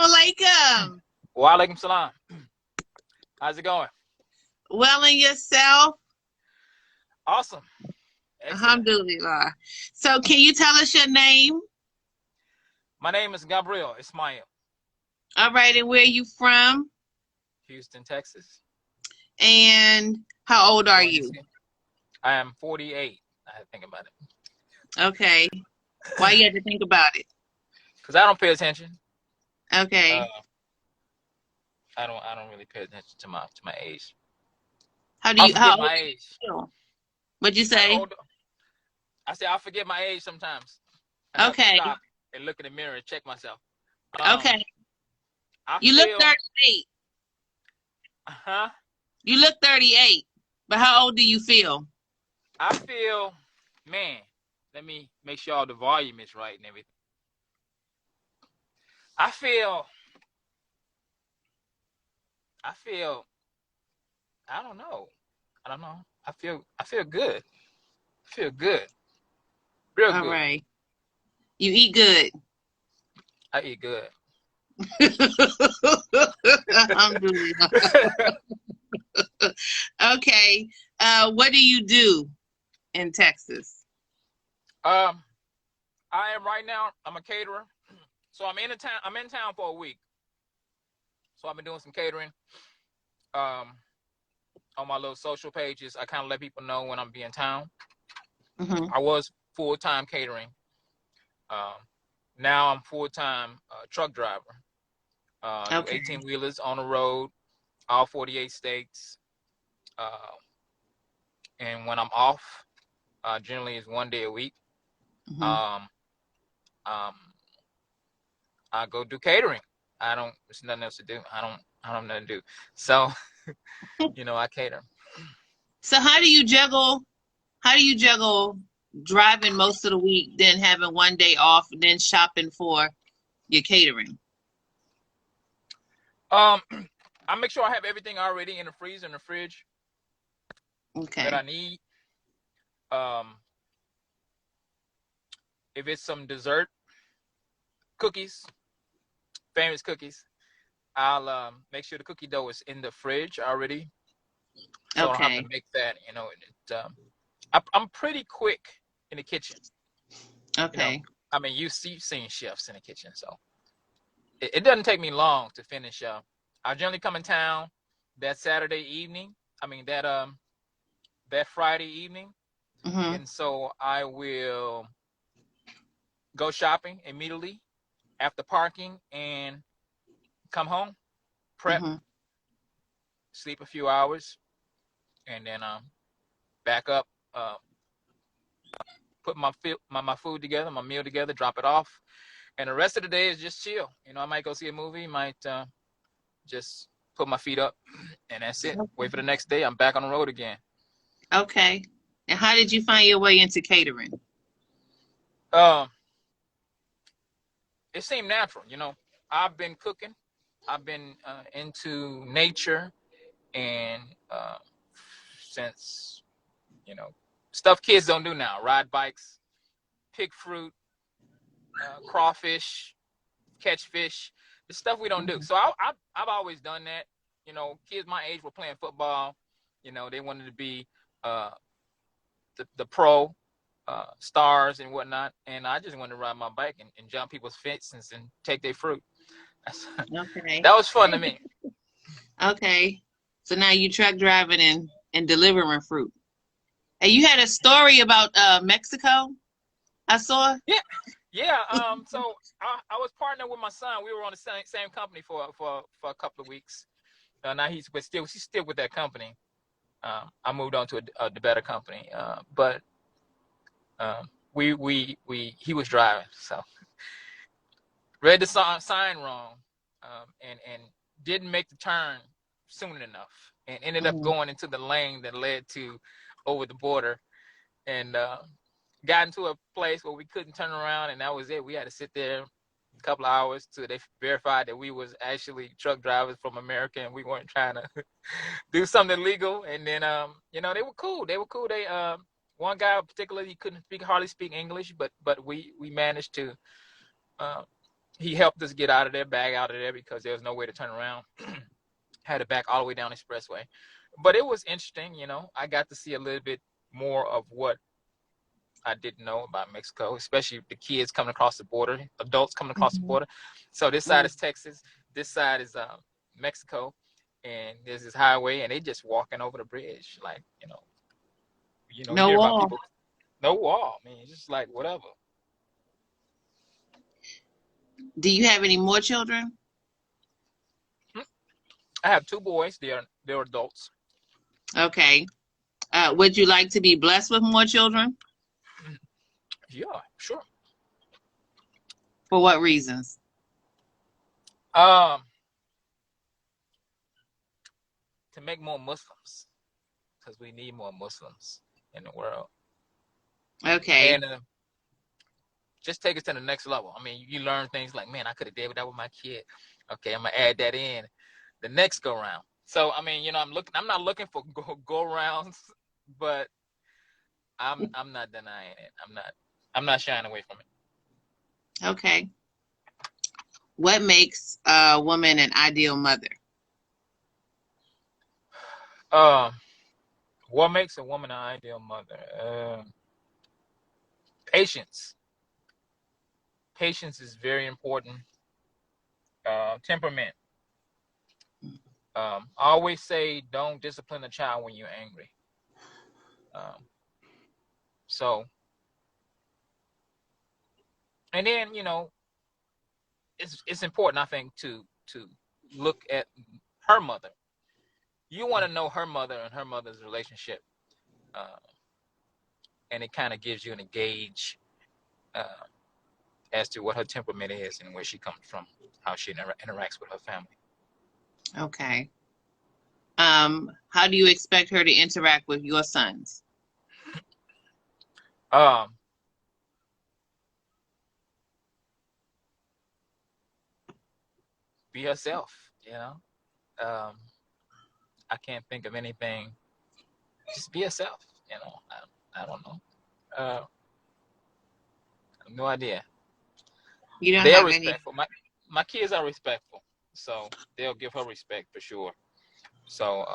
alaikum. Wa alaikum salam. How's it going? Well, and yourself? Awesome. Excellent. Alhamdulillah. So, can you tell us your name? My name is Gabriel Ismail, All right, and where you from? Houston, Texas. And how old are Born and you? skin- I am 48. I had to think about it. Okay. Why you had to think about it? Because I don't pay attention. Okay. I don't really pay attention to my age. How Forget old my do age. you feel? What'd you How say? old? I say I forget my age sometimes. I have to Okay. stop and look in the mirror and check myself. Um, Okay. I You look feel. 38. Huh? You look 38. But how old do you feel? I feel. Man, let me make sure all the volume is right and everything. I feel. I feel. I don't know. I don't know. I feel good. I feel good. Real All good. right. You eat good. I eat good. Alhamdulillah. Okay. What do you do in Texas? I am right now. I'm a caterer. So I'm in town. I'm in town for a week. So I've been doing some catering. Um, on my little social pages, I kind of let people know when I'm being in town. Mm-hmm. I was full-time catering. Um, now I'm full-time truck driver. Do Okay. 18 wheelers on the road, all 48 states. And when I'm off, generally it's 1 day a week. Mm-hmm. Um, um, I go do catering. I don't. There's nothing else to do. I don't have nothing to do. So, I cater. So how do you juggle driving most of the week, then having 1 day off, then shopping for your catering? Um, I make sure I have everything already in the freezer and the fridge that Okay. I need. Um, if it's some dessert, cookies, famous cookies, I'll make sure the cookie dough is in the fridge already, so I don't have to Okay. make that. I'm pretty quick in the kitchen. You know, Okay. I mean, you've seen chefs in the kitchen, so it doesn't take me long to finish. I generally come in town that Saturday evening. I mean that Friday evening, Mm-hmm. and so I will go shopping immediately after parking and come home, prep, Mm-hmm. sleep a few hours, and then back up, put my food together, my meal together, drop it off, and the rest of the day is just chill. I might go see a movie, might just put my feet up, and that's it. Wait for the next day. I'm back on the road again. Okay. And how did you find your way into catering? Um, it seemed natural. I've been cooking. I've been into nature, and since stuff kids don't do now, ride bikes, pick fruit, crawfish, catch fish, the stuff we don't do. So I've always done that. Kids my age were playing football. They wanted to be uh, the pro stars and whatnot, and I just wanted to ride my bike and jump people's fences and take their fruit. Okay. That was fun to me. Okay. So now you truck driving and delivering fruit. And you had a story about Mexico, I saw. Yeah, yeah. So I was partnered with my son. We were on the same company for a couple of weeks. Now he's still with that company. I moved on to the better company. But he was driving, so read the sign wrong, and didn't make the turn soon enough, and ended up Mhm. going into the lane that led to over the border, and got into a place where we couldn't turn around, and that was it. We had to sit there a couple of hours till they verified that we was actually truck drivers from America and we weren't trying to do something illegal. And then they were cool. They one guy in particular, he couldn't hardly speak English, but we managed to he helped us get out of there, bag out of there, because there was no way to turn around. Had to back all the way down the expressway. But it was interesting, you know. I got to see a little bit more of what I didn't know about Mexico, especially the kids coming across the border, adults coming across the border. So this side is Texas, this side is Mexico, and there's this highway, and they just walking over the bridge, like, you No hear about wall. people, no wall, man, just like whatever. Do you have any more children? I have 2 boys. They're adults. Okay. Would you like to be blessed with more children? Yeah, sure. For what reasons? To make more Muslims, because we need more Muslims in the world. Okay. And just take us to the next level. I mean, you learn things like, man, I could have did that with my kid. Okay, I'm gonna add that in the next go round. So I mean, I'm not looking for go rounds, but I'm not denying it. I'm not shying away from it. Okay. What makes a woman an ideal mother? What makes a woman an ideal mother? Patience. Patience is very important. Temperament. I always say, don't discipline a child when you're angry. So, and then it's important, I think, to look at her mother. You want to know her mother and her mother's relationship, and it kind of gives you a gauge as to what her temperament is and where she comes from, how she interacts with her family. Okay. How do you expect her to interact with your sons? Be herself, I can't think of anything. Just be herself, I don't know. I have no idea. You don't They're have respectful. My kids are respectful, so they'll give her respect for sure. So,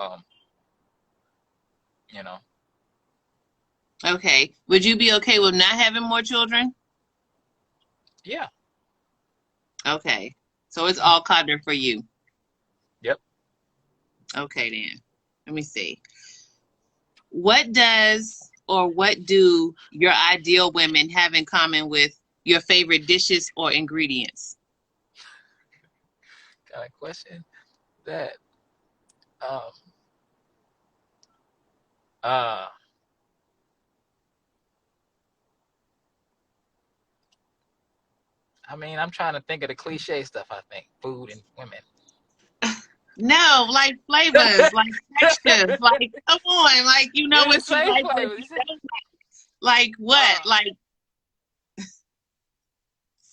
Okay. Would you be okay with not having more children? Yeah. Okay. So it's all caterer for you. Yep. Okay, then. Let me see. What does or what do your ideal women have in common with your favorite dishes or ingredients? Kind of question that. I mean, I'm trying to think of the cliche stuff. I think food and women. No, like flavors, like textures, like come on, like you know what you like, what you don't like. Like what? Like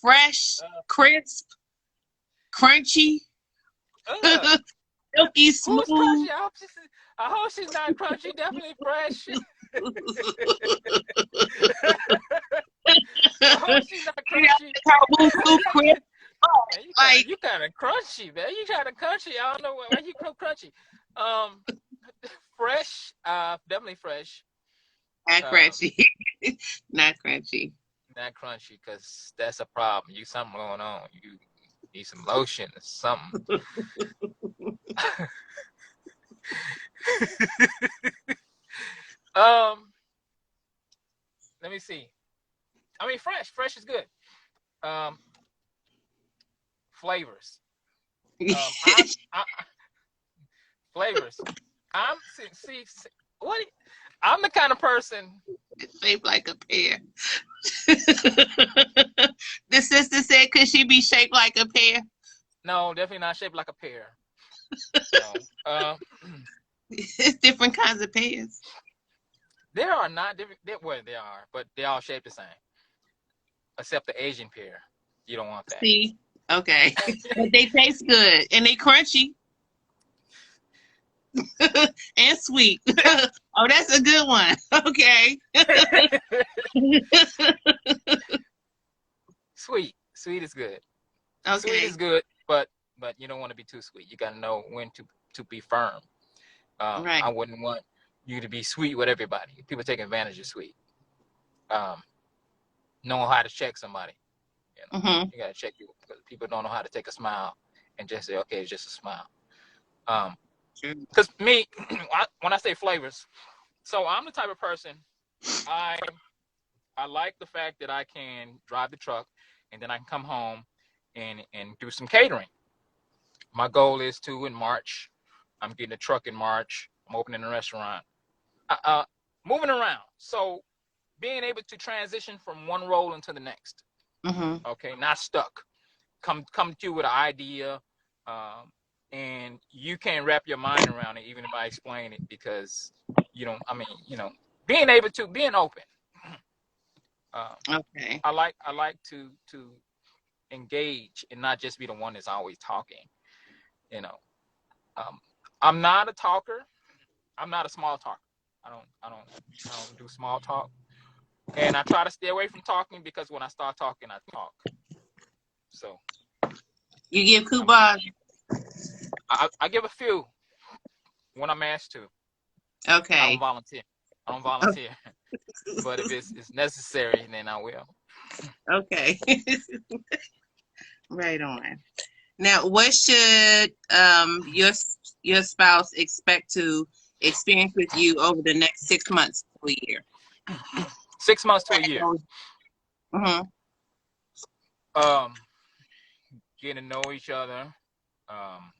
fresh, crisp, crunchy, silky smooth. Who's crunchy? I hope she's not crunchy. Definitely fresh. I hope she's not crunchy. Crisp. Man, you kind of crunchy, man. You kind of crunchy. I don't know why you so crunchy. Fresh. Definitely fresh. Not crunchy. Not crunchy. Not crunchy, because that's a problem. You something going on. You need some lotion or something. Let me see. I mean, fresh is good. Flavors. Flavors. I'm the kind of person. It's shaped like a pear. The sister said, could she be shaped like a pear? No, definitely not shaped like a pear. No. It's different kinds of pears. There are not different. Well, they are, but they all shaped the same, except the Asian pear. You don't want that. See, okay, but they taste good and they crunchy and sweet. Oh, that's a good one. Okay. Sweet is good. Sweet Okay. is good, but you don't want to be too sweet. You got to know when to be firm. Right. I wouldn't want you to be sweet with everybody. People take advantage of sweet. Um, know how to check somebody. You know, Mm-hmm. you got to check people because people don't know how to take a smile and just say, okay, it's just a smile. Sure. Because me, when I say flavors, so I'm the type of person I I like the fact that I can drive the truck and then I can come home and do some catering. My goal is to in March. I'm getting a truck in March. I'm opening a restaurant. Uh, uh, moving around. So being able to transition from one role into the next. Mm-hmm. Okay, not stuck. Come to you with an idea, and you can't wrap your mind around it, even if I explain it, because you don't. I mean, being open. Uh, Okay. I like to engage and not just be the one that's always talking. You know, um, I'm not a talker. I'm not a small talker. I don't do small talk, and I try to stay away from talking because when I start talking, I talk. So You give I'm, coupons? I give a few when I'm asked to. I don't Okay. volunteer. I don't volunteer, but if it's necessary, then I will. Okay. Right on. Now, what should your spouse expect to experience with you over the next 6 months to a year? 6 months to a year. Mm-hmm. Um, getting to know each other. Um,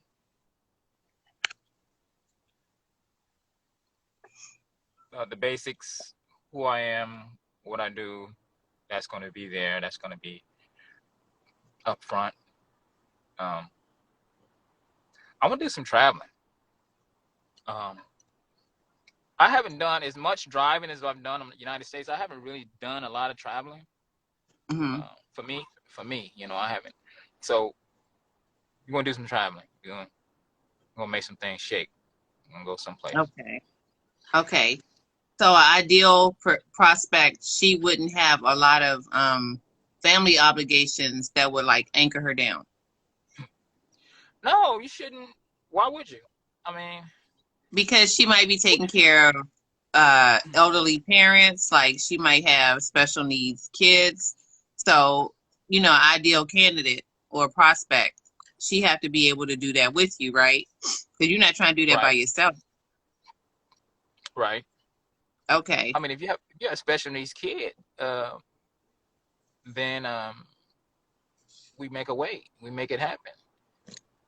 the basics, who I am, what I do. That's going to be there. That's going to be up front. Um, I want to do some traveling. Um, I haven't done as much driving as I've done in the United States. I haven't really done a lot of traveling. Mm-hmm. For me, I haven't. So you're gonna do some traveling. You're gonna make some things shake. You're gonna go someplace. Okay. Okay. So, an ideal prospect, she wouldn't have a lot of family obligations that would like anchor her down No, you shouldn't. Why would you? I mean, because she might be taking care of elderly parents, like she might have special needs kids. So, ideal candidate or prospect, she have to be able to do that with you, right? Because you're not trying to do that by right, yourself. right. Okay. I mean, if you have a special needs kid, then we make a way. We make it happen.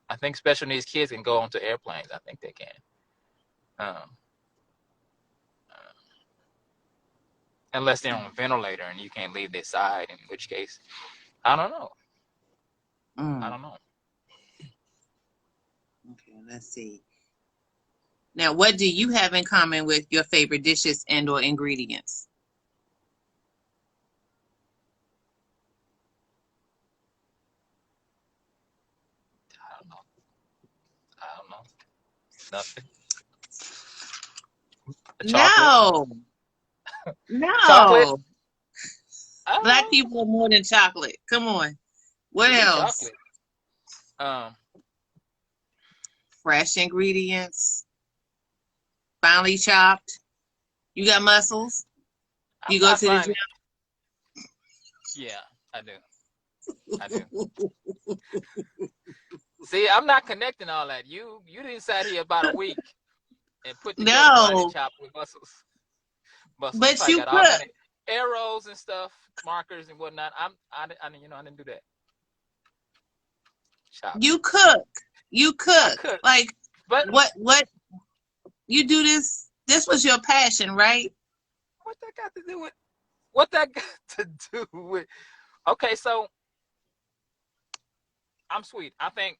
I think special needs kids can go onto airplanes. I think they can. Um, unless they're on a ventilator and you can't leave their side, in which case, I don't know. I Mm. don't know. Okay, let's see. Now, what do you have in common with your favorite dishes and or ingredients? I don't know. I don't know. Nothing. A chocolate. No, Chocolate. no. I don't Black know. people are more than chocolate. Come on. What We else? chocolate. Um, Fresh ingredients, finely chopped. You got muscles. I'm You go not to the gym. finding. Yeah, I do. I do. See, I'm not connecting all that. You didn't sat here about a week and put together finely No, chopped with muscles. Muscles. You but probably you got all cook. kind of arrows and stuff, markers and whatnot. I didn't do that. Chop. You cook. You I cook. could, Like but what you do this? This was your passion, right? what that got to do with? What that got to do with? Okay, so I'm sweet. I think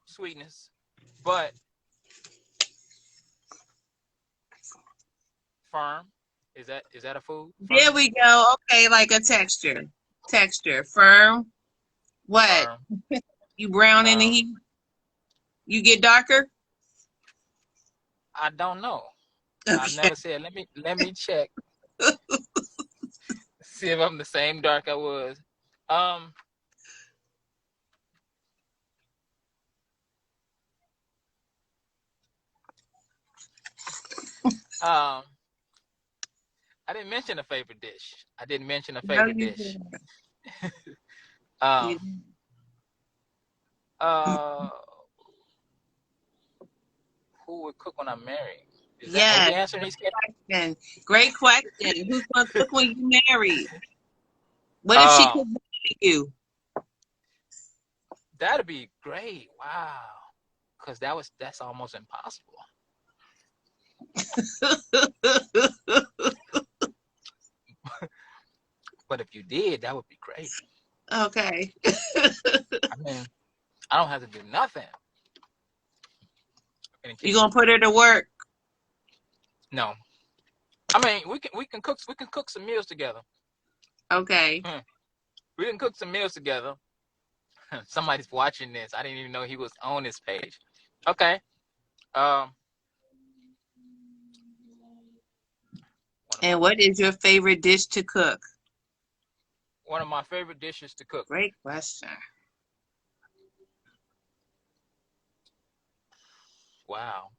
sweetness, but firm. Is that a food? There Firm, we go. Okay, like a texture. Texture. Firm. What? firm. You brown in the Um, heat? You get darker? I don't know. I've Okay. never said. Let me check. See if I'm the same dark I was. Um, Um, I didn't mention a favorite dish. I didn't mention a No, favorite you dish. didn't. Um, You didn't. uh, who would cook when I'm married? Is that? Are Yes, we answering these? question. Great question. Who's gonna cook when you married? What if she Um, cooked for you? that'd be great. Wow, because that's almost impossible. But if you did, that would be great. Okay. I mean, I don't have to do nothing in the You kitchen. gonna put her to work? No, I mean we can cook some meals together. Okay. We can cook some meals together. Somebody's watching this. I didn't even know he was on this page. Okay. Um, And what is your favorite dish to cook? one of my favorite dishes to cook. Great question. Wow.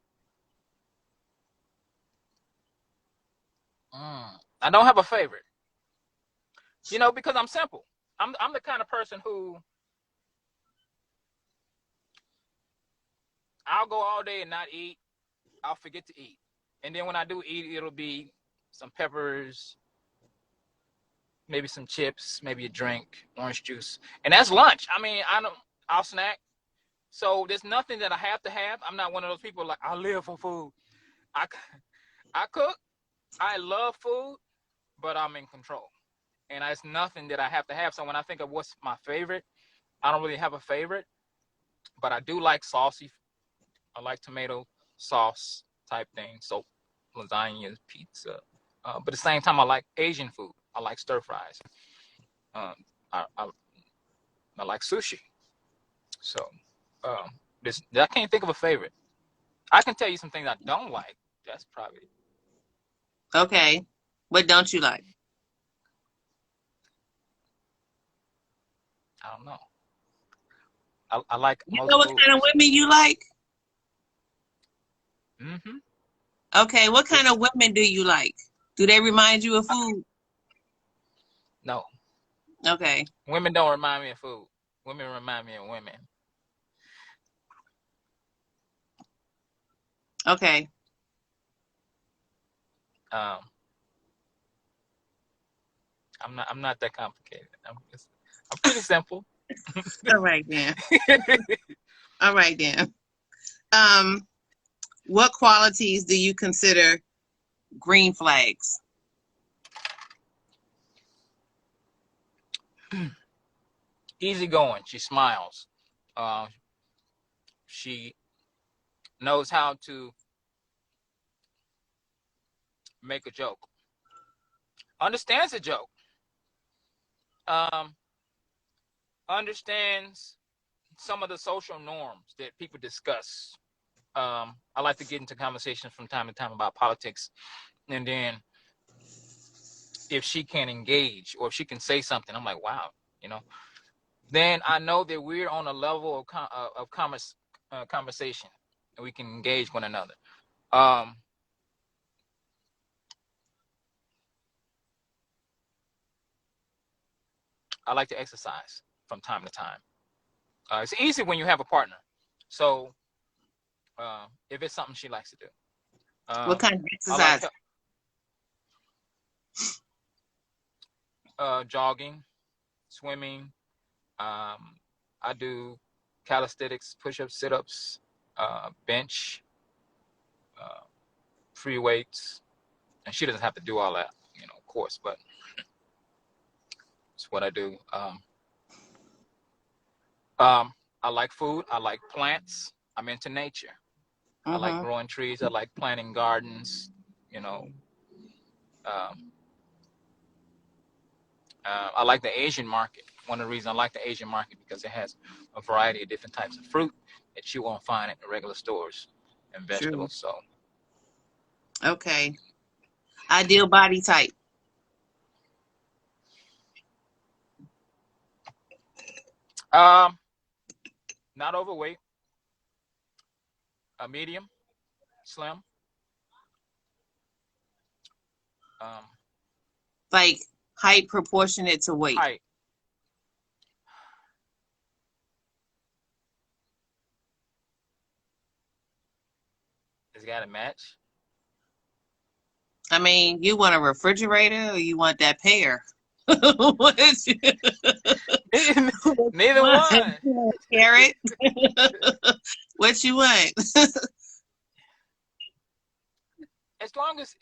I don't have a favorite. Because I'm simple. I'm the kind of person who I'll go all day and not eat. I'll forget to eat, and then when I do eat, it'll be some peppers, maybe some chips, maybe a drink, orange juice, and that's lunch. I mean, I'll snack. So there's nothing that I have to have. I'm not one of those people like I live for food. I I cook. I love food, but I'm in control, and it's nothing that I have to have. So when I think of what's my favorite, I don't really have a favorite, but I do like saucy. I like tomato sauce type things. So lasagna, pizza. But at the same time, I like Asian food. I like stir fries. Um, I like sushi. So I can't think of a favorite. I can tell you some things I don't like. That's probably, Okay. What don't you like? I don't know. I like You know most what kind of foods. women you like? Mm-hmm. Okay, what kind Yes. of women do you like? Do they remind you of food? No. Okay. Women don't remind me of food. Women remind me of women. Okay. Um, I'm not that complicated. I'm pretty simple. All right then. All right then. Um, what qualities do you consider green flags? Easy going. She smiles. Uh, she knows how to make a joke. Understands a joke. Um, understands some of the social norms that people discuss. I like to get into conversations from time to time about politics, and then if she can engage or if she can say something, I'm like, wow, you know. Then I know that we're on a level of conversation, and we can engage one another. Um, I like to exercise from time to time. It's easy when you have a partner. So if it's something she likes to do, What um, kind of I like exercise? jogging, swimming. Um, I do calisthenics, push-ups, sit-ups, bench, uh, free weights, and she doesn't have to do all that, of course, but it's what I do. I like food. I like plants. I'm into nature. I like Mm-hmm. growing trees. I like planting gardens. You know, um, I like the Asian market. One of the reasons I like the Asian market because it has a variety of different types of fruit that you won't find at the regular stores and True. vegetables. So, Okay. Ideal body type. um, not overweight, a medium, slim, Um, Like height proportionate to weight. height. It's got to match. I mean, you want a refrigerator or you want that pear? Neither one. Carrot? What you want? As long as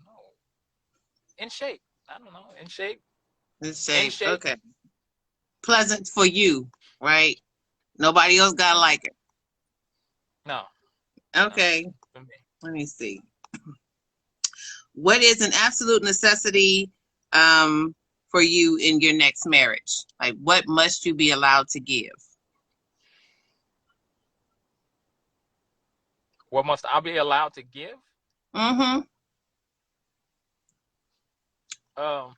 no, in shape. I don't know, in shape. The In shape. shape. Okay. Pleasant for you, right? Nobody else gotta like it. No, no, Okay. for me. Let me see. What is an absolute necessity for you in your next marriage? Like, what must you be allowed to give? What must I be allowed to give? Mm-hmm. Um,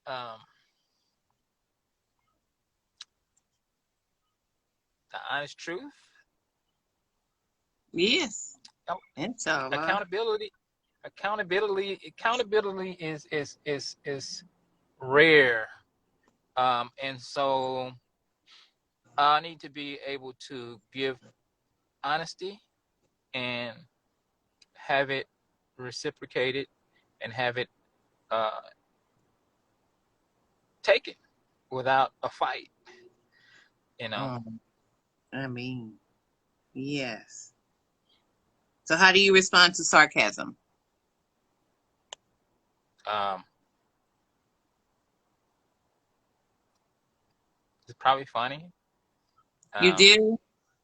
um, the honest truth. Yes. Oh, Inshallah. accountability. Accountability is rare. And so I need to be able to give honesty and have it reciprocated and have it uh, taken without a fight. You know, I mean, yes. So how do you respond to sarcasm? um, it's probably funny. You Um, do?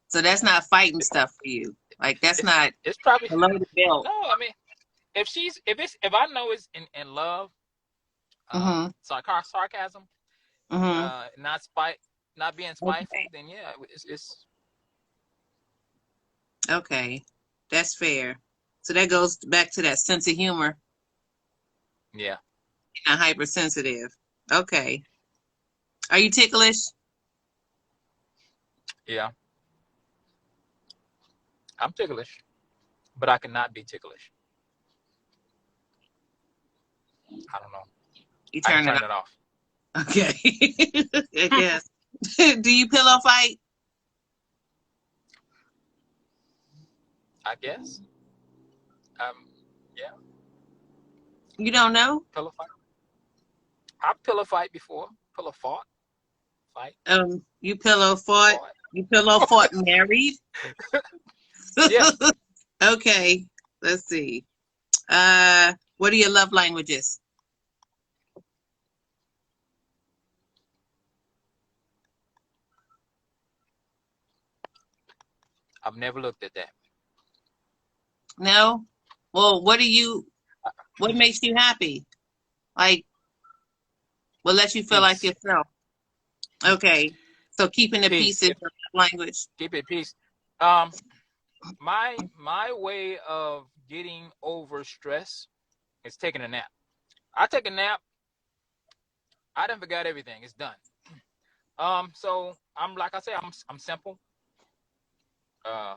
So that's not fighting stuff for you. Like that's it's not it's probably below the belt. no. I mean, if I know it's in love, Mm-hmm. sarcasm, Mm-hmm. not being spiteful, Okay. then yeah, it's Okay. That's fair. So that goes back to that sense of humor yeah, and hypersensitive. Okay. Are you ticklish? yeah. I'm ticklish, but I cannot be ticklish. I don't know. You I can turn it turn off. it off. Okay. I guess. Do you pillow fight? I guess. Um, yeah, You don't know? pillow fight. I've pillow fight before. Pillow fought, fight, You pillow fought? fought. You pillow fought married? Yeah, Okay. Let's see. What are your love languages? I've never looked at that. No? Well, what makes you happy? Like, what lets you feel like Peace, yourself? Okay. So keeping the peace peace. is your love language. Keep it peace. Um, my way of getting over stress is taking a nap. I take a nap. I done forgot everything. It's done. So I'm like I say, I'm simple. Uh,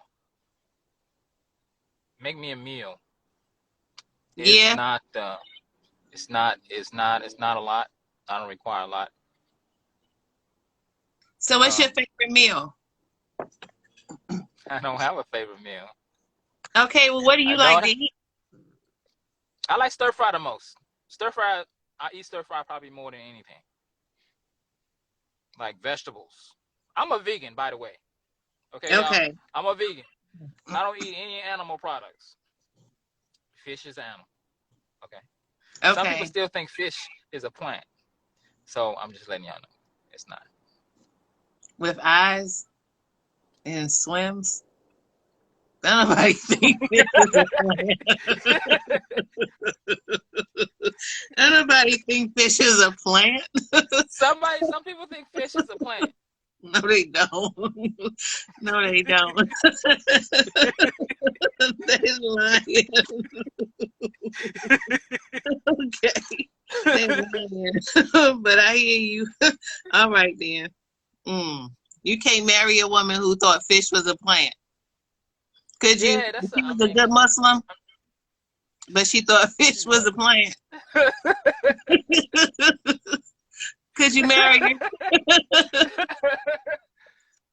make me a meal. It's Yeah. not. It's not a lot. I don't require a lot. So what's your Um, favorite meal? I don't have a favorite meal. Okay, well, what do you I like don't. to eat? I like stir fry the most. Stir fry. I eat stir fry probably more than anything. Like vegetables. I'm a vegan, by the way. Okay, y'all. Okay. I'm a vegan. I don't eat any animal products. Fish is animal. Okay. Some people Okay. still think fish is a plant. So I'm just letting y'all know it's not. With eyes and swims? Don't nobody think fish is a plant. Don't nobody think fish is a plant. Some people think fish is a plant. No, they don't. No, they don't. They're lying. Okay. They're lying. But I hear you. All right, then. You can't marry a woman who thought fish was a plant. Could you? Yeah, If that's she I was a mean, good Muslim, but she thought fish she's was what? a plant. Could you marry her?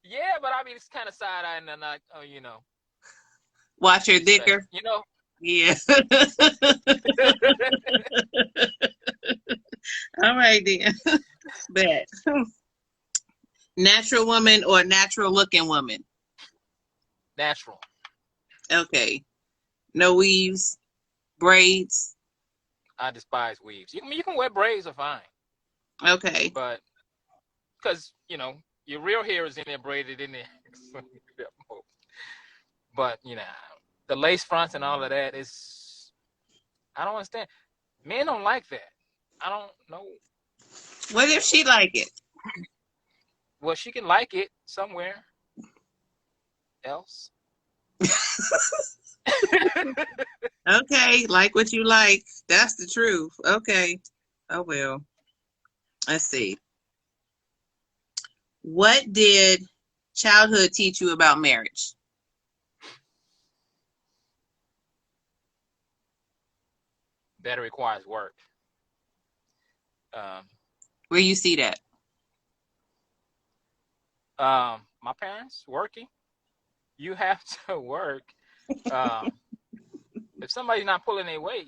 Yeah, but I mean, it's kind of side eye and not, Watch her respect, dicker. you know. Yeah. All right then. Bet. Natural woman or natural looking woman? Natural. Okay. No weaves, braids. I despise weaves. You can wear braids are fine, Okay. but because your real hair is in there braided in there. But the lace fronts and all of that is I don't understand. Men don't like that. I don't know. What if she like it? Well, she can like it somewhere else. Okay, like what you like. That's the truth. Okay. Oh well. Let's see. What did childhood teach you about marriage? That requires work. Um, Where you see that? my parents working. You have to work. Um, if somebody's not pulling their weight,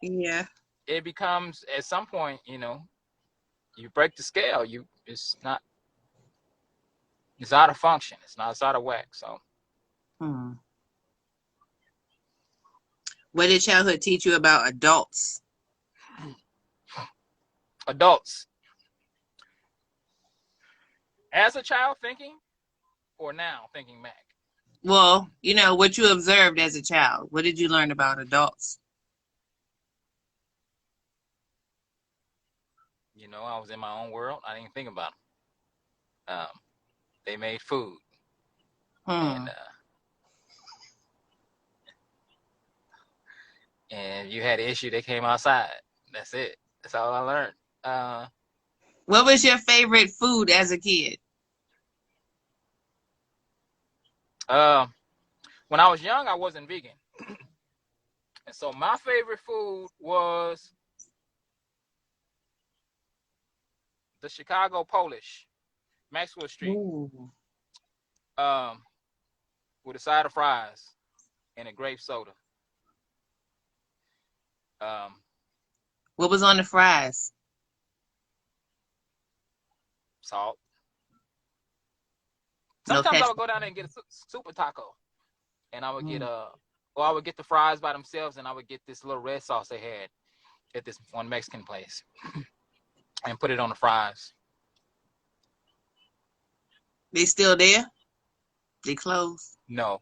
Yeah. it becomes at some point, you break the scale. It's out of function. It's out of whack. So Hmm. What did childhood teach you about adults? adults, as a child thinking, or now thinking back. Well, what you observed as a child. What did you learn about adults? I was in my own world. I didn't think about them. They made food, Hmm. and you had an issue, they came outside. That's it. That's all I learned. Uh, What was your favorite food as a kid? uh, when I was young, I wasn't vegan, and so my favorite food was the Chicago Polish, Maxwell Street, Ooh. um, with a side of fries and a grape soda. Um, What was on the fries? Salt. No Sometimes I ketchup. would go down there and get a super taco, and I would Mm. or I would get the fries by themselves, and I would get this little red sauce they had at this one Mexican place, and put it on the fries. They still there? They closed. No,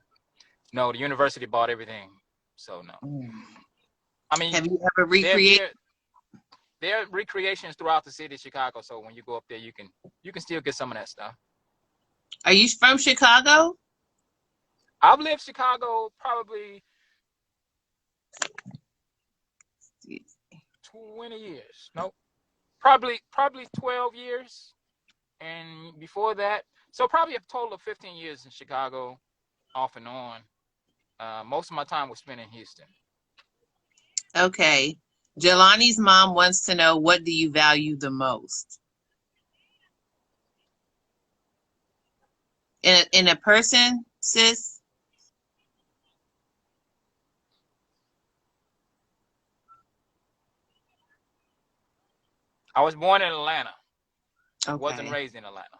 no, the university bought everything, so no. Mm. I mean, Have you ever there recreated? there there are recreations throughout the city of Chicago, so when you go up there, you can still get some of that stuff. Are you from Chicago? I've lived Chicago probably 20 years. Nope. Probably 12 years. And before that, so probably a total of 15 years in Chicago, off and on. Most of my time was spent in Houston. Okay. Jelani's mom wants to know, what do you value the most in a person, sis? I was born in Atlanta. Wasn't Okay. raised in Atlanta.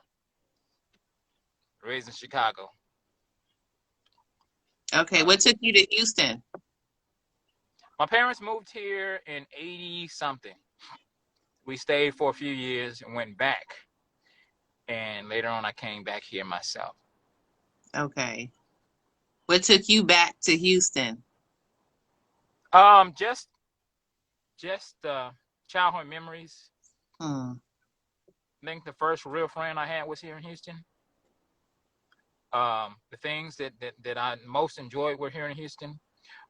Raised in Chicago. Okay. What Um, took you to Houston? my parents moved here in 80 something. We stayed for a few years and went back. And later on, I came back here myself. Okay. What took you back to Houston? Just childhood memories. Hmm. I think the first real friend I had was here in Houston. The things that I most enjoyed were here in Houston.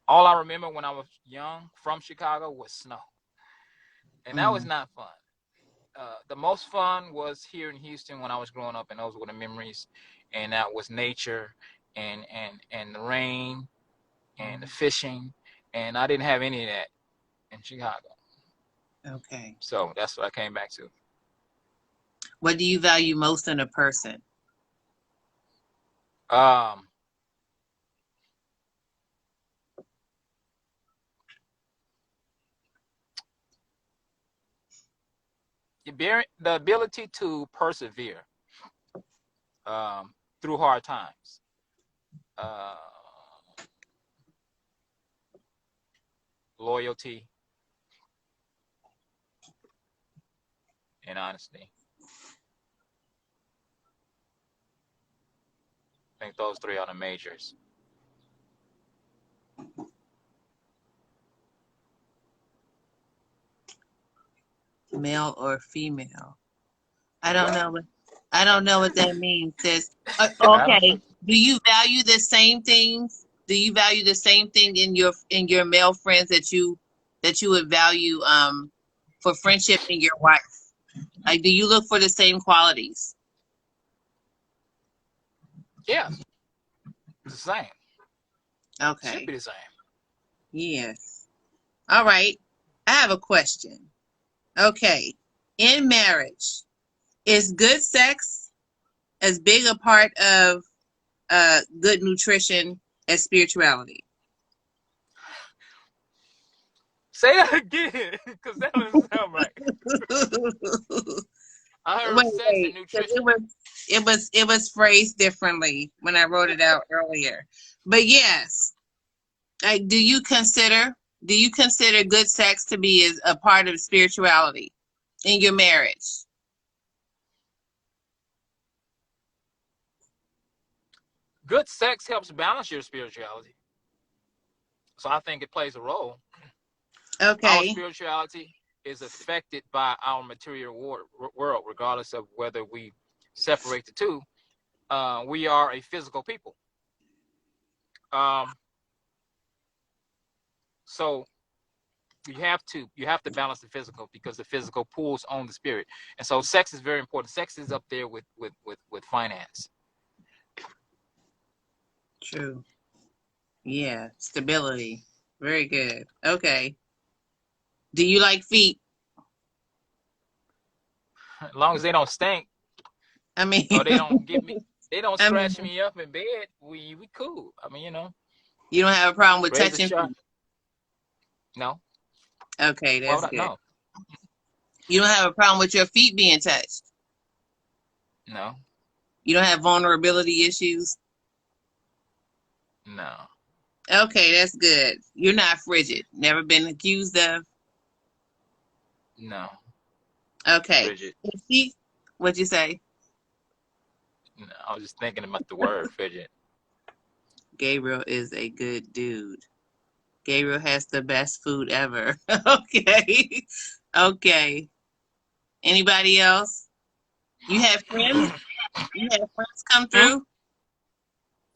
All I remember when I was young from Chicago was snow, and that was Hmm. not fun. The most fun was here in Houston when I was growing up, and those were the memories. And that was nature and the rain and the fishing, and I didn't have any of that in Chicago. Okay. So that's what I came back to. What do you value most in a person? Um, the ability to persevere through hard times. Uh, Loyalty and honesty. I think those three are the majors. Male or female? I don't What? know what I don't know what that means, sis. I don't. Okay. Do you value the same things? Do you value the same thing in your male friends that you would value for friendship in your wife? Like, do you look for the same qualities? Yeah, it's the same. Should Okay. be the same. Yes. All right. I have a question. Okay. In marriage, is good sex as big a part of good nutrition as spirituality? Say that again, because that doesn't sound right. I heard sex and Wait, because nutrition. it was phrased differently when I wrote it out earlier. But yes, like, do you consider good sex to be as a part of spirituality in your marriage? Good sex helps balance your spirituality. So I think it plays a role. Our Okay, spirituality is affected by our material world, regardless of whether we separate the two. We are a physical people. Um, so you have to balance the physical because the physical pulls on the spirit, and so sex is very important. Sex is up there with finance. true. Yeah, stability. Very good. Okay. Do you like feet? As long as they don't stink I mean, or they don't I scratch mean, me up in bed. We cool. I mean, you don't have a problem with razor touching sharp. feet. No, Okay, why that's would I? good. No, You don't have a problem with your feet being touched. no, You don't have vulnerability issues. no, Okay, that's good. You're not frigid. Never been accused of. no. Okay. Fidget. Feet. What'd you say? No, I was just thinking about the word fidget. Gabriel is a good dude. Gabriel has the best food ever. Okay. Okay. Anybody else? You have friends? You have friends come Hmm? through?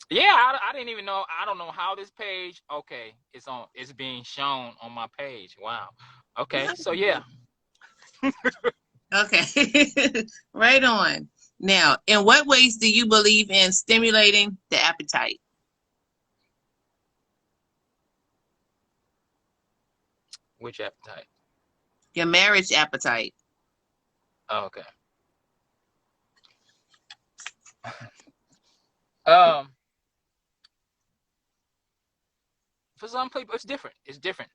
Yeah, I didn't even know. I don't know how this page. Okay, it's being shown on my page. Wow. Okay, so yeah. Okay. Right on. Now, in what ways do you believe in stimulating the appetite? Which appetite? Your marriage appetite. Oh, okay. Um, for some people, it's different. It's different.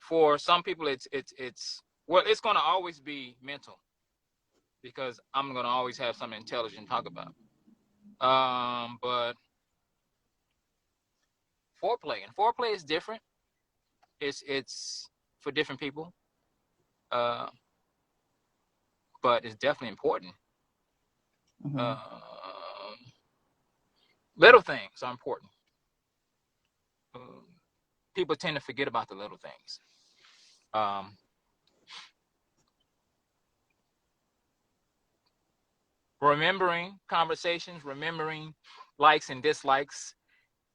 For some people, it's well, it's gonna always be mental because I'm gonna always have something intelligent to talk about. But foreplay is different. It's for different people. Uh, but it's definitely important. Mm-hmm. Uh, little things are important. Uh, People tend to forget about the little things. Um, Remembering conversations, remembering likes and dislikes,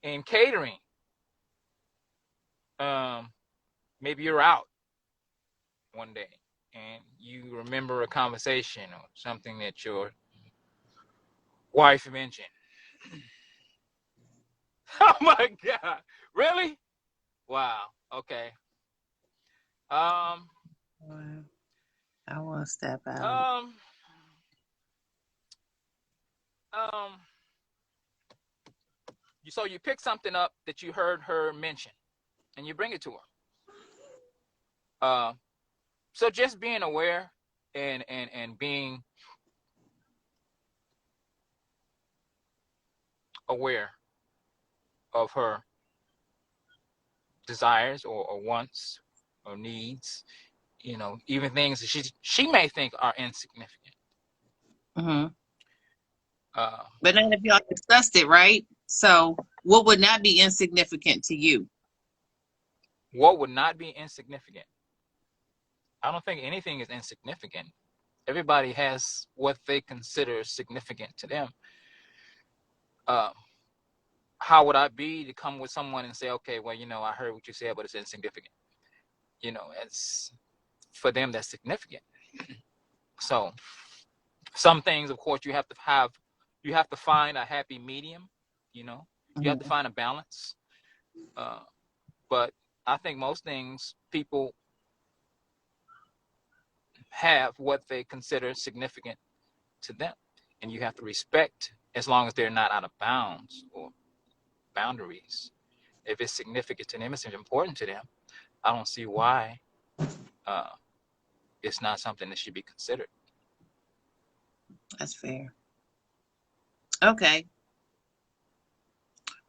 and catering. Um, Maybe you're out one day and you remember a conversation or something that your wife mentioned, Oh my God. Really? Wow. Okay. Um, Wow. I want to step out. um, um, so you pick something up that you heard her mention and you bring it to her. Uh, so just being aware and being aware of her desires or wants or needs, you know, even things that she may think are insignificant. Hmm. Uh, But not if y'all discussed it, right? So, what would not be insignificant to you? what would not be insignificant? I don't think anything is insignificant. Everybody has what they consider significant to them. Uh, how would I be to come with someone and say, okay, well, you know, I heard what you said, but it's insignificant. You know, it's for them that's significant. So some things, of course, you have to find a happy medium. You know, you have to Hmm. find a balance. Uh, but I think most things people have what they consider significant to them, and you have to respect as long as they're not out of bounds or boundaries. If it's significant to them, it's important to them. I don't see why uh, it's not something that should be considered. That's fair. Okay.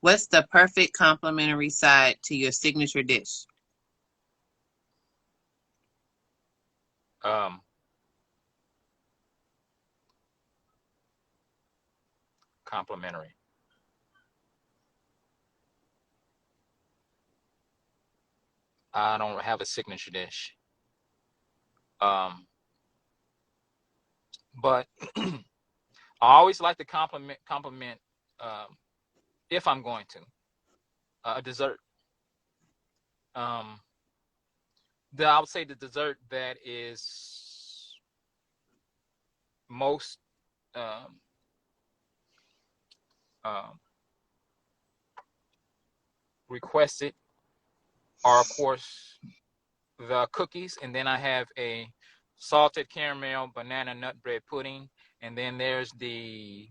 What's the perfect complementary side to your signature dish? Um, Complimentary. I don't have a signature dish, but I always like to compliment if I'm going to a dessert. Um, I would say the dessert that is most um, um, requested are, of course, the cookies, and then I have a salted caramel banana nut bread pudding, and then there's the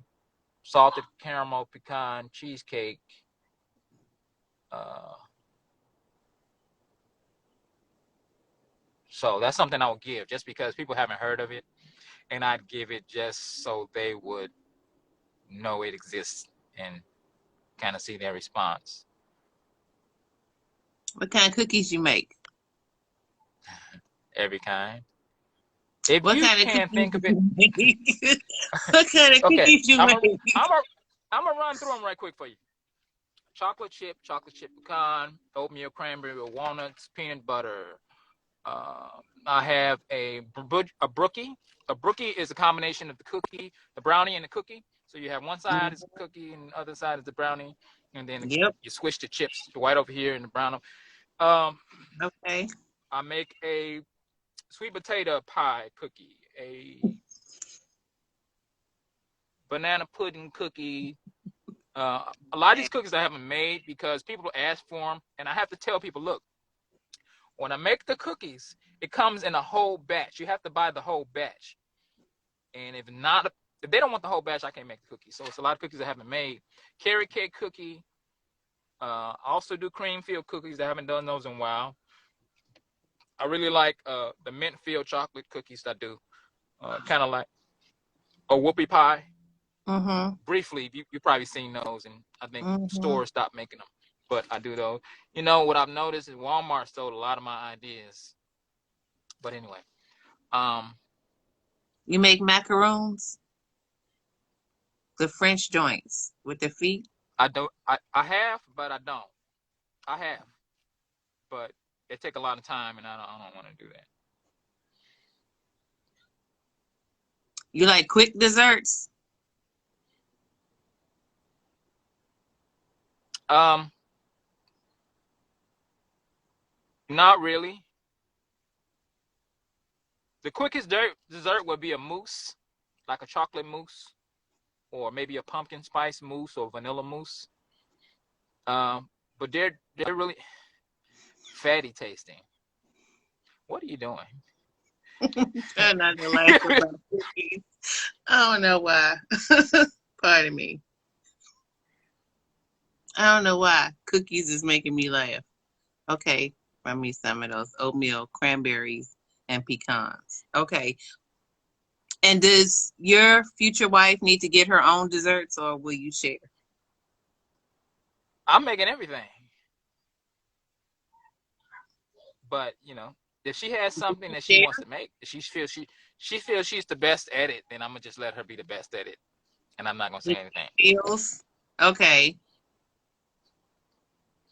salted caramel pecan cheesecake. Uh, so that's something I would give just because people haven't heard of it, and I'd give it just so they would know it exists and kind of see their response. What kind of cookies you make? Every kind. If What you kind of can cookies think of it, you make? What kind of okay, cookies you make? I'm gonna run through them right quick for you. Chocolate chip pecan, oatmeal cranberry with walnuts, peanut butter. I have a brookie. A brookie is a combination of the cookie, the brownie, and the cookie. So you have one side is the cookie and the other side is the brownie, and then Yep. you switch the chips, the white over here and the brown. Um, Okay. I make a sweet potato pie cookie, a banana pudding cookie. A lot of these cookies I haven't made because people ask for them, and I have to tell people, look, when I make the cookies, it comes in a whole batch. You have to buy the whole batch, and if they don't want the whole batch, I can't make the cookies. So it's a lot of cookies I haven't made. Carrot cake cookie. I also do cream filled cookies. I haven't done those in a while. I really like the mint filled chocolate cookies I do. Kind of like a whoopie pie. Mm-hmm. Briefly, you probably seen those, and I think Mm-hmm. stores stopped making them, but I do those. You know what I've noticed is Walmart stole a lot of my ideas. But anyway, um, You make macaroons, the French joints with the feet. I don't. I have, but I don't. I have, but it take a lot of time, and I don't want to do You like quick desserts? that. Not really. The quickest dessert would be a mousse, like a chocolate mousse, or maybe a pumpkin spice mousse or vanilla mousse. But they're really fatty tasting. What are you doing? Try not to laugh about cookies. I don't know why. Pardon me. I don't know why. Cookies is making me laugh. Okay, run me some of those oatmeal, cranberries, and pecans. Okay. And does your future wife need to get her own desserts or will you share? I'm making everything. But if she has something that she Share wants to make, she feels she's the best at it, then I'm gonna just let her be the best at it, and I'm not gonna say anything. feels. Okay.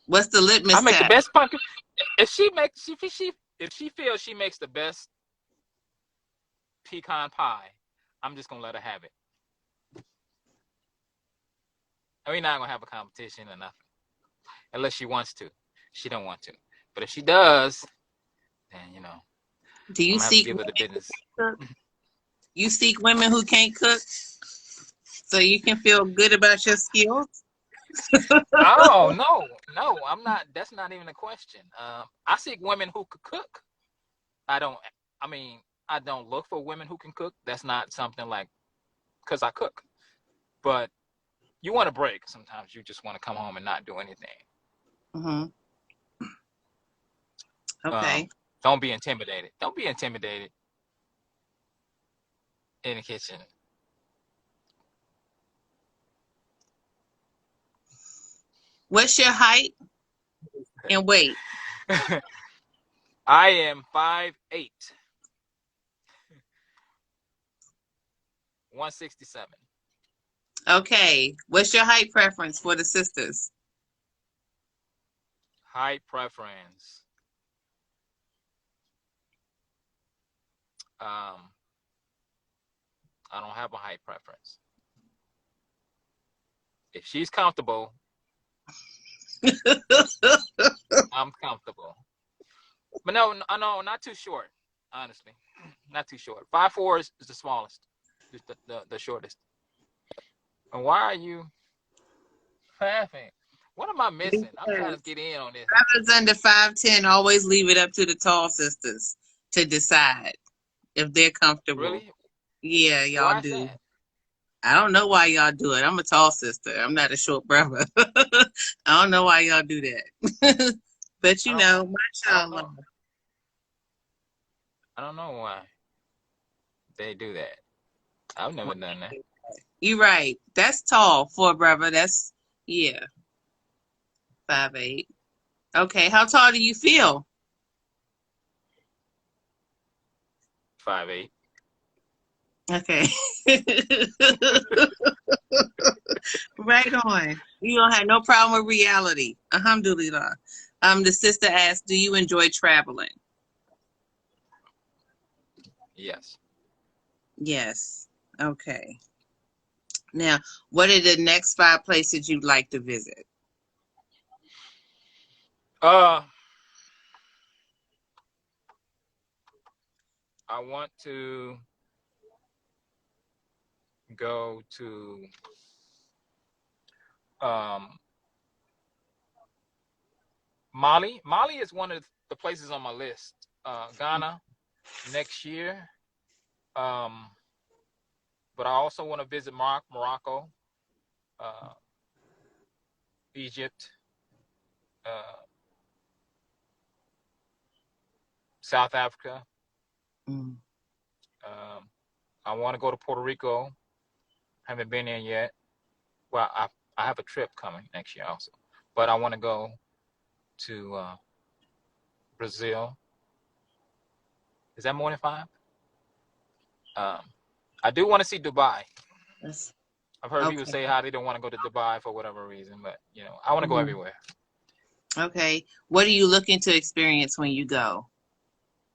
What's the I litmus make the test? best pumpkin. If she feels she makes the best pecan pie, I'm just gonna let her have it. And we're not gonna have a competition or nothing, unless she wants to. She don't want to, but if she does, then Do I'm you gonna have to seek give her the business. you seek women who can't cook so you can feel good about your skills? Oh no, I'm not. That's not even a question. I seek women who could cook. I don't. I mean, I don't look for women who can cook. That's not something like because I cook. But you want a break. Sometimes you just want to come home and not do anything. Mm-hmm. Um, Okay. don't be intimidated. Don't be intimidated in the kitchen. What's your height and weight? I am 5'8", 167. Okay. What's your height preference for the sisters? Height preference. Um, I don't have a height preference. If she's comfortable, I'm comfortable. But no, not too short. Honestly, not too short. 5'4" is the smallest, just the shortest. And why are you laughing? What am I missing? I'm trying to Because get in on this. brothers under 5'10" always leave it up to the tall sisters to decide if they're comfortable. Really? Yeah, y'all Why is do. that? I don't know why y'all do it. I'm a tall sister. I'm not a short brother. I don't know why y'all do that. But I don't. I don't mashallah. know. I don't know why they do that. I've never done that. You're right. That's tall for a brother. That's yeah, 5'8". Okay, how tall do you feel? 5'8". Okay. Right on. You don't have no problem with reality. Alhamdulillah. The sister asked, do you enjoy traveling? Yes. Yes. Okay. Now, what are the next 5 places you'd like to visit? Uh, I want to go to um Mali. Mali is one of the places on my list. Ghana next year. Um, but I also want to visit Morocco, uh, Egypt, uh, South Africa. Mm. Um, I want to go to Puerto Rico. Haven't been there yet. Well, I have a trip coming next year also, but I want to go to Brazil. Is that more than 5? Um, I do want to see Dubai. That's I've heard people okay. say how they don't want to go to Dubai for whatever reason, but I want to go Mhm. everywhere. Okay. What are you looking to experience when you go?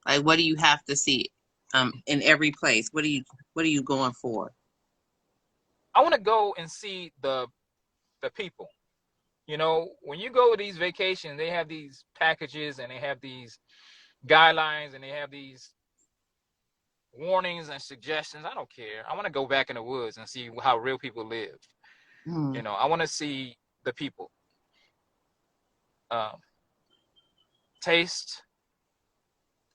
Like, what do you have to see in every place? What are you going for? I want to go and see the people. When you go to these vacations, they have these packages and they have these guidelines and they have these warnings and suggestions. I don't care. I want to go back in the woods and see how real people live. Mm. I want to see the people. um, taste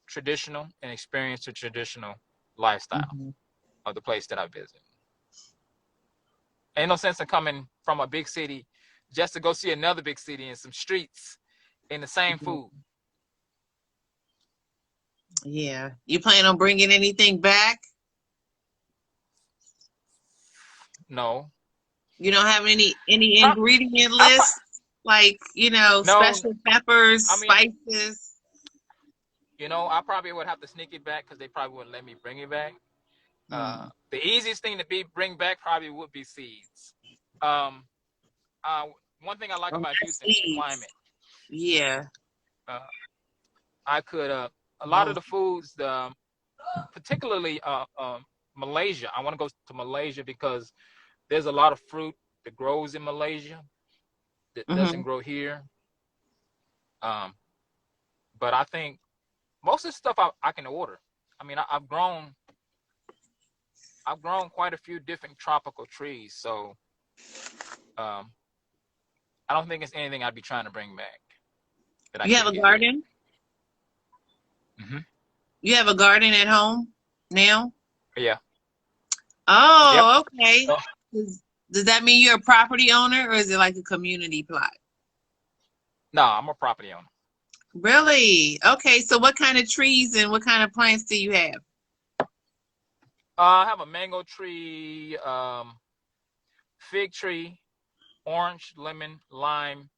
traditional and experience the traditional lifestyle Mhm. of the place that I visit. Ain't no sense in coming from a big city just to go see another big city and some streets and the same food. Yeah. You plan on bringing anything back? No, You don't have any Pro- ingredient I list, like, no. special peppers, I mean, spices? I probably would have to sneak it back because they probably wouldn't let me bring it back. Mm. The easiest thing to bring back probably would be seeds. Um, uh, One thing I like Oh, about that's Houston is the seeds. climate. Yeah. Uh, I could a lot of Oh. the foods, particularly Malaysia. I want to go to Malaysia because there's a lot of fruit that grows in Malaysia that doesn't Hmm. grow here. Um, but I think most of the stuff I can order. I mean, I've grown quite a few different tropical trees, so um, I don't think it's anything I'd be trying to bring back that I You have a couldn't get here. garden? Hmm. You have a garden at home now? Yeah. Yep. Oh, okay. So, Does that mean you're a property owner or is it like a community plot? no, I'm a property owner. Really? Okay, so what kind of trees and what kind of plants do you have? I have a mango tree, fig tree, orange, lemon, lime,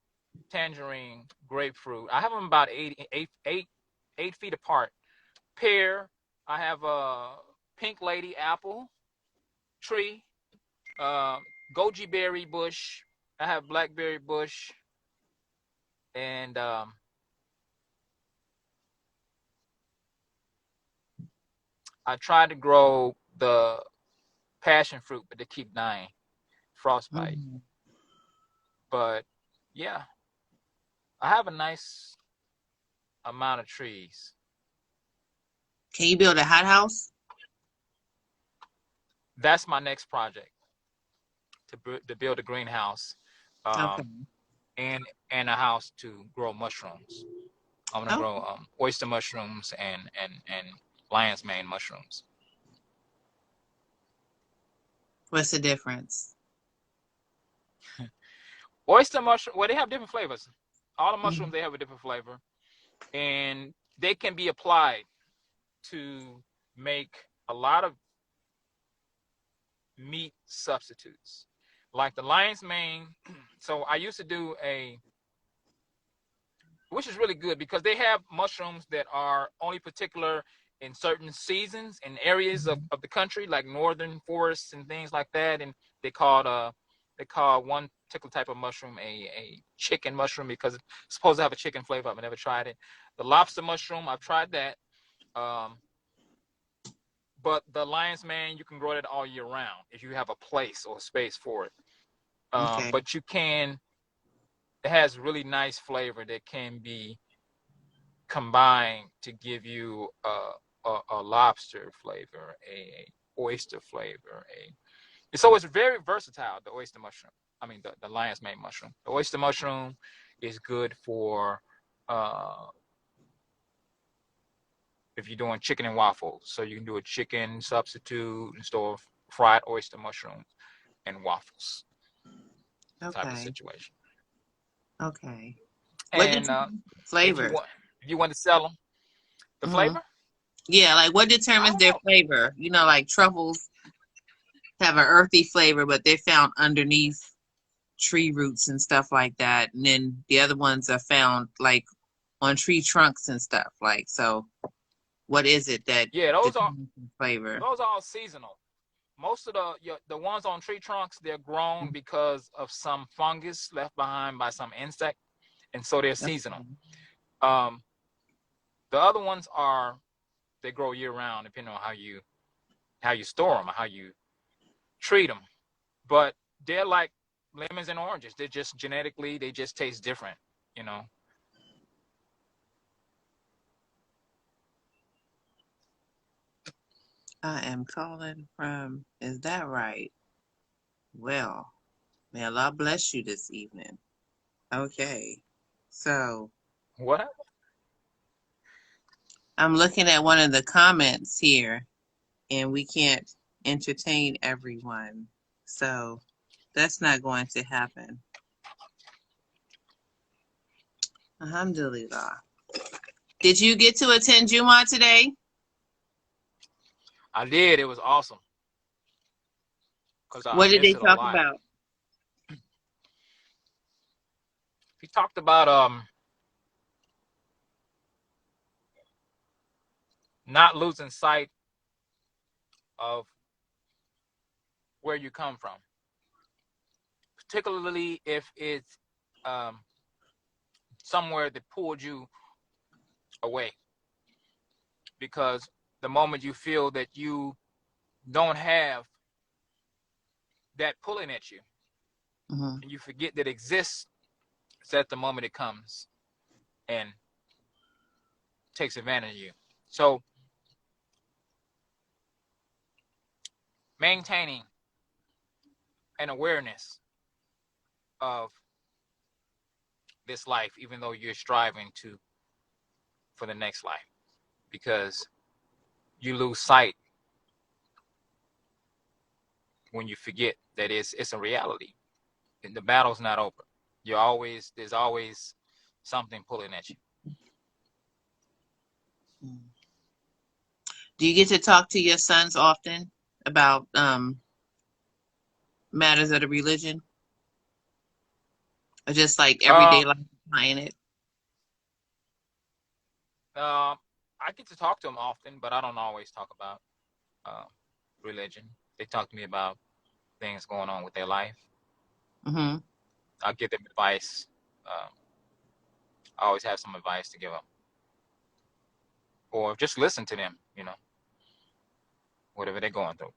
tangerine, grapefruit. I have them about 8 feet apart. Pear. I have a pink lady apple tree, uh, goji berry bush. I have blackberry bush, and I tried to grow the passion fruit, but they keep dying, frostbite. Mhm. But yeah, I have a nice amount of trees. Can you build a hothouse? That's my next project to build a greenhouse, Okay. um, and a house to grow mushrooms. I'm gonna Oh, grow oyster mushrooms and lion's mane mushrooms. what's the difference? Oyster mushroom. Well, they have different flavors. All the mushrooms Mhm. they have a different flavor, and they can be applied to make a lot of meat substitutes, like the lion's mane. So I used to do which is really good because they have mushrooms that are only particular in certain seasons and areas of the country, like northern forests and things like that. And they called they call one particular type of mushroom a chicken mushroom because it's supposed to have a chicken flavor. I've never tried it. The lobster mushroom, I've tried that. Um, but the lion's mane, you can grow it all year round if you have a place or a space for it. Okay. But you can, it has really nice flavor that can be combined to give you a lobster flavor, a oyster flavor. So it's very versatile. The oyster mushroom. I mean the lion's mane mushroom. The oyster mushroom is good for uh, if you're doing chicken and waffles. So you can do a chicken substitute and store fried oyster mushrooms and waffles type of Okay. situation. Okay. What And determines the if you flavor? want if you want to sell them, the Hmm. flavor, Yeah, like what I determines don't their know. flavor? Like truffles have an earthy flavor, but they're found underneath tree roots and stuff like that. And then the other ones are found like on tree trunks and stuff. Like, so what is it that Yeah, determines the flavor? those are all seasonal. Most of the ones on tree trunks, they're grown because of some fungus left behind by some insect, and so they're seasonal. Okay. Um, the other ones are they grow year round, depending on how you store them or how you treat them. But they're like lemons and oranges. They're just genetically, they just taste different. You know. I am calling from, is that right? Well, may Allah bless you this evening. Okay. So What? I'm looking at one of the comments here, and we can't entertain everyone. So that's not going to happen. Alhamdulillah. Did you get to attend Jumu'ah today? I did. It was awesome. Because I What did they missed it a talk lot. about? He talked about not losing sight of where you come from, particularly if it's um, somewhere that pulled you away. Because the moment you feel that you don't have that pulling at you, and you forget that it exists, it's at the moment it comes and takes advantage of you. So maintaining an awareness of this life, even though you're striving for the next life, because you lose sight when you forget that it's a reality. And the battle's not over. There's always something pulling at you. Do you get to talk to your sons often about matters of the religion? Or just like everyday life applying it? I get to talk to them often, but I don't always talk about religion. They talk to me about things going on with their life. Mm-hmm. I'll give them advice. I always have some advice to give them, or just listen to them. Whatever they're going through.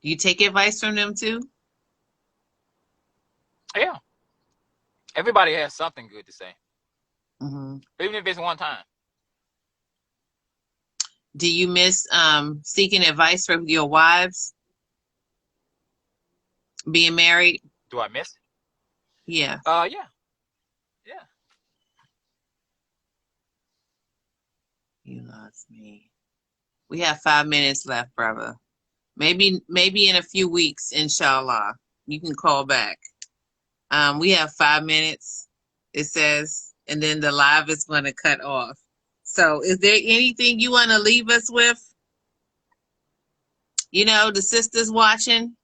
Do you take advice from them too? Yeah, everybody has something good to say, Mm-hmm. even if it's one time. Do you miss seeking advice from your wives? Being married? Do I miss it? Yeah. Yeah. You lost me. We have 5 minutes left, brother. Maybe in a few weeks, inshallah, you can call back. We have 5 minutes, it says, and then the live is going to cut off. So is there anything you want to leave us with? The sisters watching,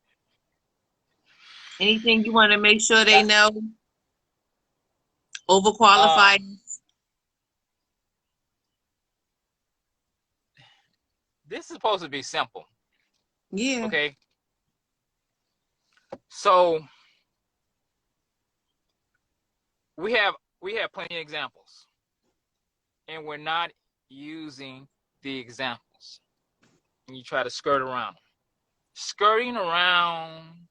anything you want to make sure they know? Overqualified? This is supposed to be simple. Yeah. Okay. So we have plenty of examples, and we're not using the examples. And you try to skirt around them. Skirting around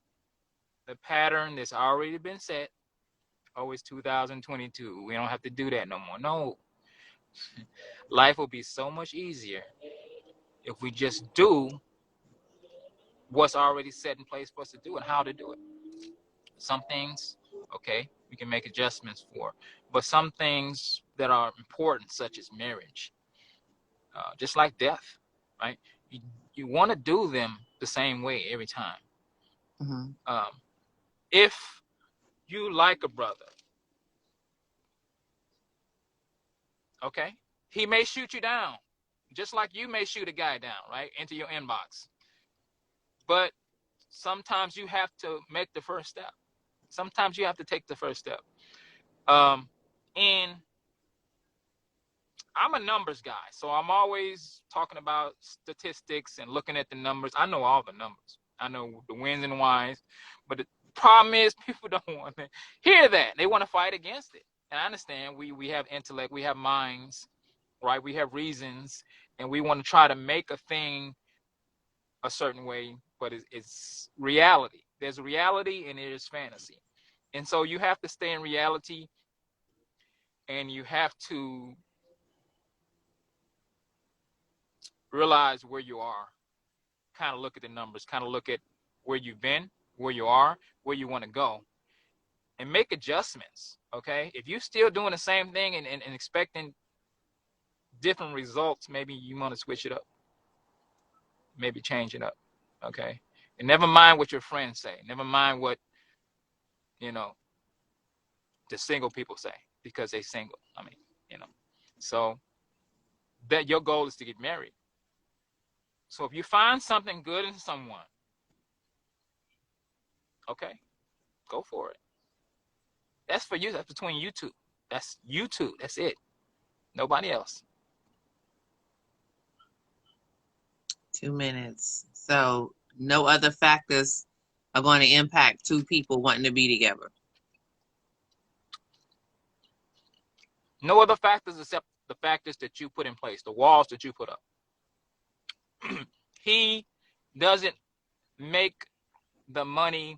the pattern that's already been set. Oh, it's 2022. We don't have to do that no more. No. Life will be so much easier if we just do what's already set in place for us to do and how to do it. Some things, okay, we can make adjustments for, but some things that are important, such as marriage, just like death, right? You want to do them the same way every time. Mm-hmm. If you like a brother, okay, he may shoot you down, just like you may shoot a guy down, right, into your inbox. But sometimes you have to make the first step. Sometimes you have to take the first step. And I'm a numbers guy, so I'm always talking about statistics and looking at the numbers. I know all the numbers. I know the wins and whys, but the problem is people don't want to hear that. They want to fight against it. And I understand we have intellect, we have minds, right? We have reasons, and we want to try to make a thing a certain way, but it's reality. There's reality and there's fantasy. And so you have to stay in reality, and you have to realize where you are, kind of look at the numbers, kind of look at where you've been, where you are, where you want to go, and make adjustments. Okay, if you're still doing the same thing and expecting different results, maybe you want to switch it up, maybe change it up. Okay, and never mind what your friends say, never mind what, you know, the single people say, because they single. I mean, you know, so that your goal is to get married. So if you find something good in someone, okay, go for it. That's for you. That's between you two. That's you two. That's it. Nobody else. 2 minutes. So no other factors are going to impact two people wanting to be together. No other factors except the factors that you put in place, the walls that you put up. He doesn't make the money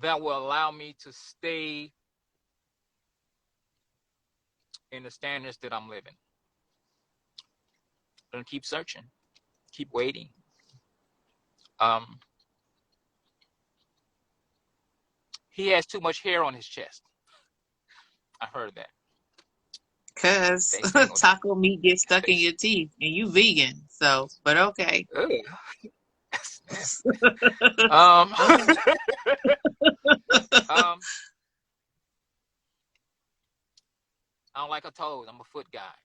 that will allow me to stay in the standards that I'm living. And keep searching, keep waiting. He has too much hair on his chest. I heard that. Cause taco meat gets stuck in your teeth, and you vegan, so but okay. I don't like her toes. I'm a foot guy.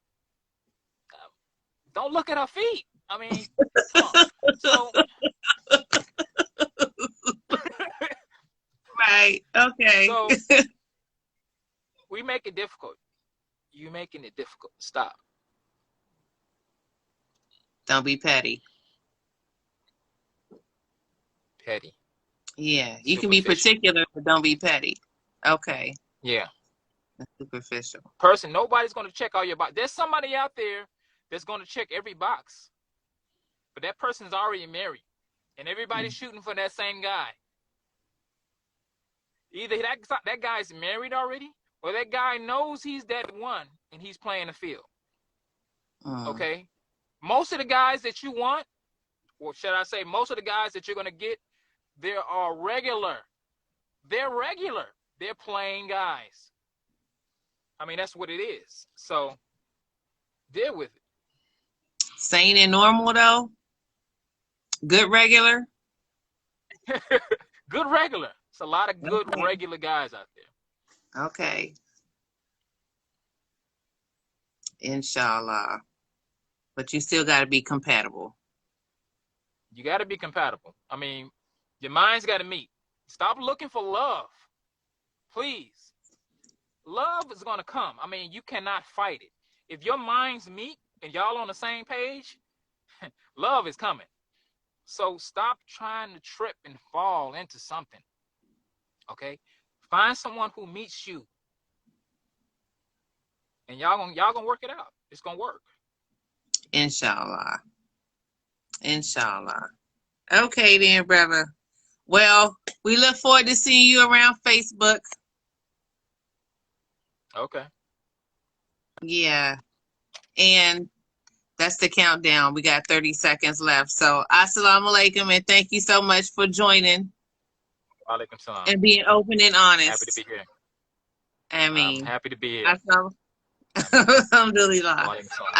Don't look at her feet. I mean, so right, okay. So we make it difficult. You making it difficult. Stop. Don't be petty. Petty. Yeah, you can be particular, but don't be petty. Okay. Yeah. That's superficial. Person, nobody's going to check all your boxes. There's somebody out there that's going to check every box, but that person's already married, and everybody's shooting for that same guy. Either that guy's married already, or that guy knows he's that one, and he's playing the field. Okay? Most of the guys that you want, or should I say most of the guys that you're going to get, they are regular. They're regular. They're playing guys. I mean, that's what it is. So, deal with it. Sane and normal, though? Good regular? Good regular. It's a lot of good regular guys out there. Okay. Inshallah. But you still got to be compatible. You got to be compatible. I mean, your minds got to meet. Stop looking for love. Please. Love is going to come. I mean, you cannot fight it. If your minds meet and y'all on the same page, love is coming. So stop trying to trip and fall into something. Okay? Find someone who meets you. And y'all gonna work it out. It's gonna work. Inshallah. Inshallah. Okay then, brother. Well, we look forward to seeing you around Facebook. Okay. Yeah. And that's the countdown. We got 30 seconds left. So, assalamu alaikum, and thank you so much for joining. Alaikum salam. And being open and honest. Happy to be here. I mean, I'm happy to be here. Alhamdulillah.